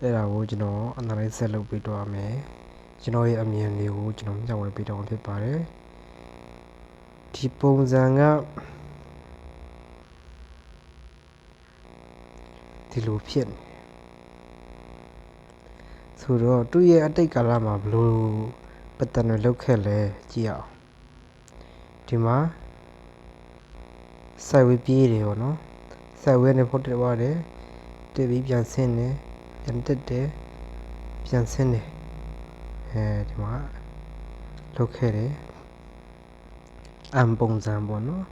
အဲ့ဒါကိုကျွန်တော် analyze ဆက်လုပ်ပေးတော့ရမယ်ကျွန်တော်ရဲ့အမြင်လေးကိုကျွန်တော်မျှဝေပေးတော့ဖြစ်ပါတယ်ဒီပုံစံကဒီလိုဖြစ်နေဆိုတော့သူ့ရဲ့အတိတ်ကာလမှာဘလို့ပတ်တန်တွေလောက်ခဲ့လဲကြည့်အောင်ဒီမှာစိုက်ဝေးပြေးတယ်ပေါ့နော်စိုက်ဝေးနေဖို့တက်သွားတယ်တက်ပြီးပြန်ဆင်းတယ်ပြန်တက်တယ်ပြန်ဆင်းတယ်ဒီမှာလောက်ခဲ့တယ်အမ်ပုံစံပေါ့နော်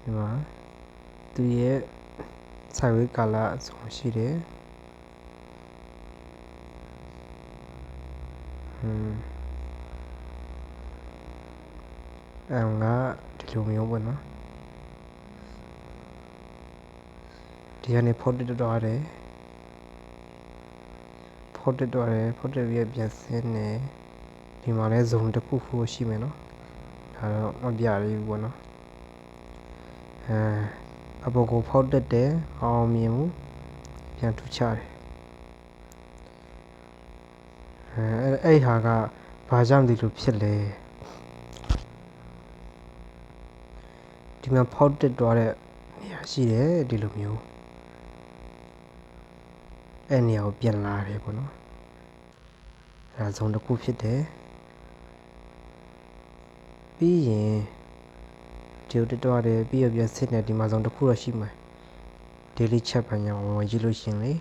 ဒီမှာသူရဲ့စိုက်ဝေးကာလဆိုရှိတယ်အမ်ကဒီလိုမျိုးပေါ့နော်ဒီကနေဖော်တက်တော့တယ်ဖော်တက်ပြီးပြန်ဆင်းတယ်ဒီမှာလဲဇုံတစ်ခုခုရှိမယ်နော်ဒါတော့မပြရဘူးပေါ့နော်အပေါ်ကိုဖောက်တက်တယ်အောင်မြင်မှုပြန်ထူချတယ်အဲ့ဟာကဘာကြောင့်ဒီလိုဖြစ်လဲဒီမှာဖောက်တက်သွားတဲ့နေရာရှိတယ်ဒီလိုမျိုးအဲ့နေရာကိုပြန်လာတယ်ပေါ့နော်အဲ့ဒါဇုံတစ်ခုဖြစ်တယ်ပြီးရင်ဒီလိုတက်သွားတယ်ပြီးရပြန်ဆင်းတယ်ဒီမှာဇုံတစ်ခုတော့ရှိမှာ daily chat ဘာညာဝင်ကြည့်လို့ရှင်လေ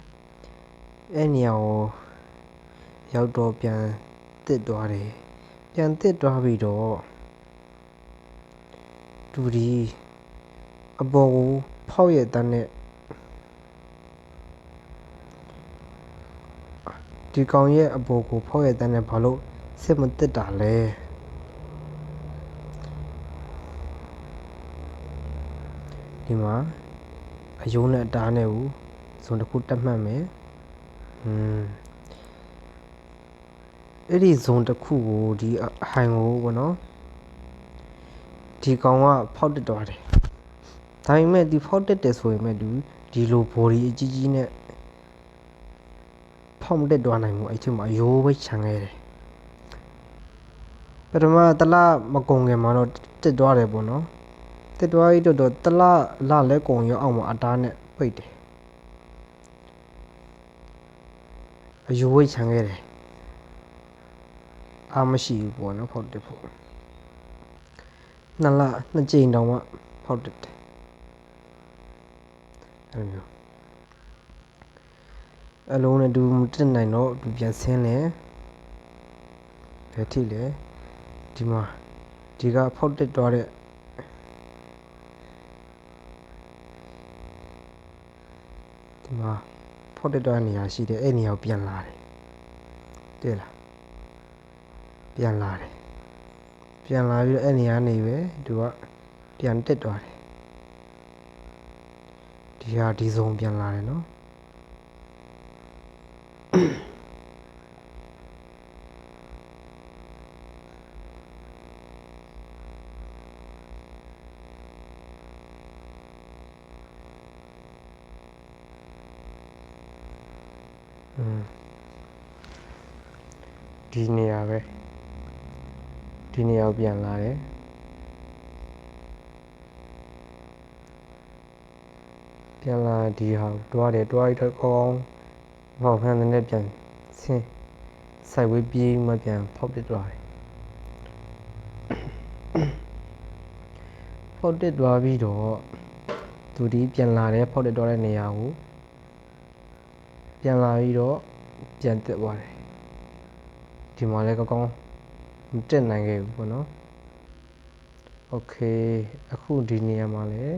အဲ့နေရာကိုရောက်တော့ပြန်တက်သွားတယ်ပြန်တက်သွားပြီးတော့သူဒီအပေါ်ကိုဖောက်ရတဲ့နဲ့ဒီကောင်ရဲ့အပေါ်ကိုဖောက်ရတဲ့နဲ့ဘာလို့စစ်မတက်တာလဲဒီမှာအယုံနဲ့အတားနဲ့ကိုဇုံတစ်ခုတက်မှတ်မယ်အဲ့ဒီဇုံတစ်ခုကိုဒီဟိုင်ကိုပေါ့နော်ဒီကောင်ကဖောက်တက်သွားတယ်ဒါပေမဲ့ဒီဖောက်တက်တယ်ဆိုရင်မဲ့ဒီလို body အကြီးကြီးနဲ့ဖောက်မတက်သွားနိုင်ဘူးအဲ့ချိန်မှာအယိုးပဲခြံခဲ့တယ်ပထမတလမကုန်ခင်မှာတော့တက်သွားတယ်ပေါ့နော်တက်သွားပြီးတော့တလလဲကုန်ရောအောင်မှာအတားနဲ့ပိတ်တယ်အယိုးဝိတ်ခြံခဲ့တယ်အားမရှိဘူးပေါ့နော်ဖောက်တက်ဖို့နှစ်ကြိမ်တောင်မှဖောက်တက်တယ်အဲ့လိုမျိုးအလုံးနဲ့တူမတက်နိုင်တော့သူပြန်ဆင်းတယ်ဘယ်ထိလဲဒီမှာဒီကဖောက်တက်သွားတဲ့ဒီမှာဖောက်တက်သွားတဲ့နေရာရှိတယ်အဲ့နေရာကိုပြန်လာတယ်တွေ့လားပြန်လာတယ်ပြန်လာပြီးတော့အဲ့နေရာနေပဲသူကပြန်တက်သွားတယ်ဒီဟာဒီဇုံပြန်လာတယ်နော်ဒီနေရာပဲဒီနေရာကိုပြန်လာတယ်ပြန်လာဒီဟာတွားတယ်တွားပြီးတော့ကောင်းဘောက်ဖန်းနဲ့ပြန်ဆင်းစိုက်ဝေးပြေးမှပြန်ဖောက်တက်သွားတယ်ဖောက်တက်သွားပြီးတော့သူဒီပြန်လာတယ်ဖောက်တက်သွားတဲ့နေရာကိုပြန်လာပြီးတော့ပြန်တက်သွားတယ်ဒီမှာလည်းကောင်းမတက်နိုင်ခဲ့ဘူးပေါ့နော်โอเคအခုဒီနေရာမှာလည်း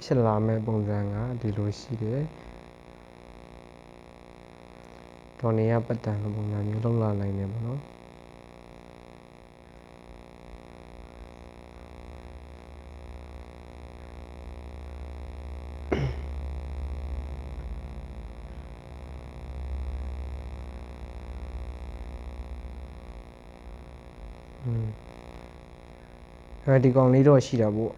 ဖြစ်လာမဲ့ပုံစံကဒီလိုရှိတယ်ဒေါ်နေရပတ်တန်လိုပုံစံမျိုးလောက်လာနိုင်တယ်ပေါ့နော်ဒီကောင်လေးတော့ရှိတာပေါ့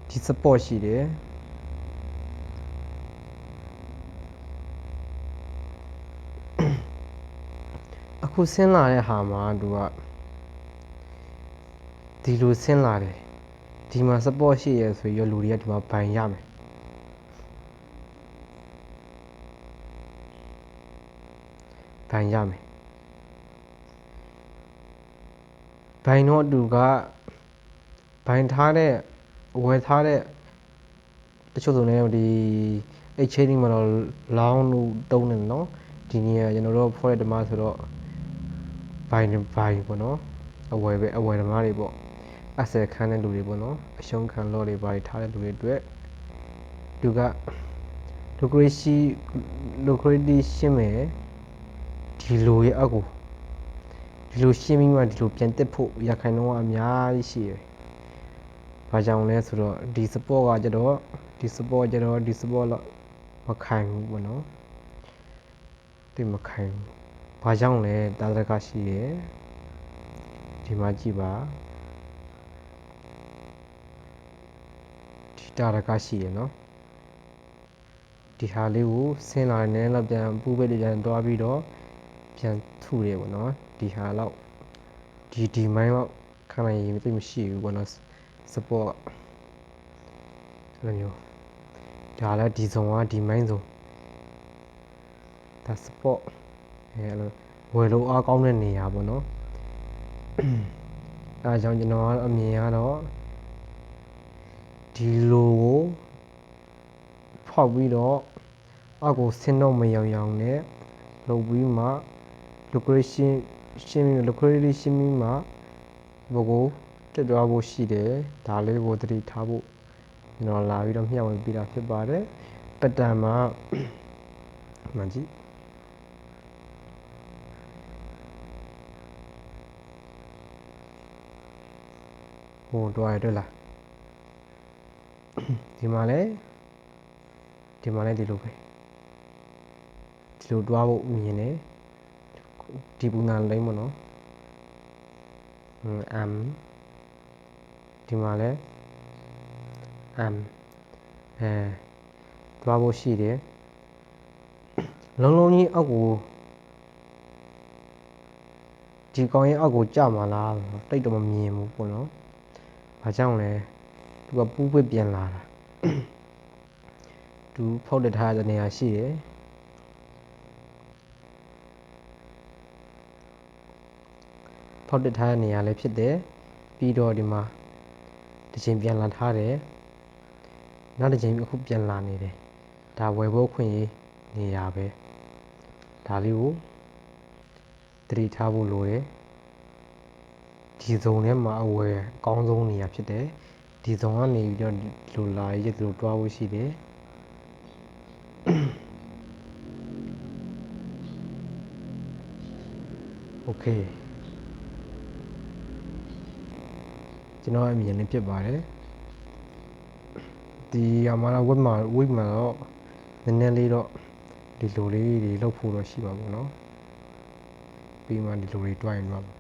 ဒီ support ရှိတယ် အခုဆင်းလာတဲ့ဟာမှာသူကဒီလိုဆင်းလာတယ်ဒီမှာ support ရှိရဆိုရလူတွေကဒီမှာဘိုင်ရမယ်ဘိုင်ရမယ်ဘိုင်တော့သူကဘိုင်ထားတဲ့ဝယ်ထားတဲ့တချို့ဆိုနေဒီ exchange မှာတော့ long လို့တုံးနေတယ်နော်ဒီနေ့ကျွန်တော်တို့ forex ဓမ္မဆိုတော့ဘိုင်ပေါ့နော်အဝယ်ဓမ္မတွေပေါ့အဆက်ခံတဲ့လူတွေပေါ့နော်အရှုံးခံလို့တွေဘာတွေထားတဲ့လူတွေအတွက်သူက liquidity ရှင်းမယ်ဒီလိုရဲ့အကူဒီလိုရှင်းပြီးမှဒီလိုပြန်တက်ဖို့ရခိုင်နှုန်းကအများကြီးရှိတယ်။ဘာကြောင့်လဲဆိုတော့ဒီ support ကကြတော့ဒီ support တော့မခိုင်ဘူးပေါ့နော်။ဒီမခိုင်ဘူး။ဘာကြောင့်လဲတာတကရှိရယ်ဒီမှာကြည့်ပါဒီတာတကရှိရယ်နော်ဒီဟာလေးကိုဆင်းလာနေတော့ပြန်ပူးပဲတွေပြန်သွားပြီးတော့ပြန်ထုတယ်ပေါ့နော်ဒီဟာတော့ဒီမိုင်းတော့ခံနိုင်ရင်သိမရှိဘူးပေါ့နော် support အဲ့လိုမျိုးဒါလည်းဒီဇုံကဒီမိုင်းဇုံဒါ support အဲ့လိုဝယ်လို့အားကောင်းတဲ့နေရာပေါ့နော်အဲဒါကြောင့်ကျွန်တော်အမြင်ကတော့ဒီလိုကိုဖောက်ပြီးတော့အောက်ကိုဆင်းတော့မရောင်နဲ့လုပ်ပြီးမှ liquidity ရှင်းပြီးမှဘကိုတက်သွားဖို့ရှိတယ်ဒါလေးကိုသတိထားဖို့ကျွန်တော်လာပြီးတော့မျှဝေပေးတာဖြစ်ပါတယ်ပတ်တန်မှာမှန်ကြည့်ဟိုတွားရတွေ့လားဒီမှာလည်းဒီလိုပဲဒီလိုတွားဖို့မြင်တယ်ဒီပုံစံလိမ့်မနော်ဒီမှာလဲတွားဖို့ရှိတယ်လုံးကြီးအောက်ကိုဒီကောင်ရဲ့အောက်ကိုကျမှာလားတိတ်တော့မမြင်ဘူးပေါ့နော်ဘာကြောင့်လဲသူကပူးပွေ့ပြန်လာတာသူဖောက်တက်ထားတဲ့နေရာရှိတယ်ဖောက်တက်ထားတဲ့နေရာလည်းဖြစ်တယ်ပြီးတော့ဒီမှာတစ်ချိန်ပြန်လာထားတယ်နောက်တစ်ချိန်အခုပြန်လာနေတယ်ဒါဝယ်ဖို့ခွင့်ရေးနေရာပဲဒါလေးကိုသတိထားဖို့လိုတယ်ဒီဇုံထဲမှာအဝယ်အကောင်းဆုံးနေရာဖြစ်တယ်ဒီဇုံကနေပြီးတော့လိုလာရည်လိုတွားဖို့ရှိတယ်โอเคကျွန်တော်အမြင်လေးဖြစ်ပါတယ်ဒီအမှလာဝက်မှာတော့နည်းနည်းလေးတော့ဒီလိုလေးတွေလောက်ဖို့တော့ရှိပါဘူးเนาะပြီးမှဒီလိုတွေတွိုင်းတော့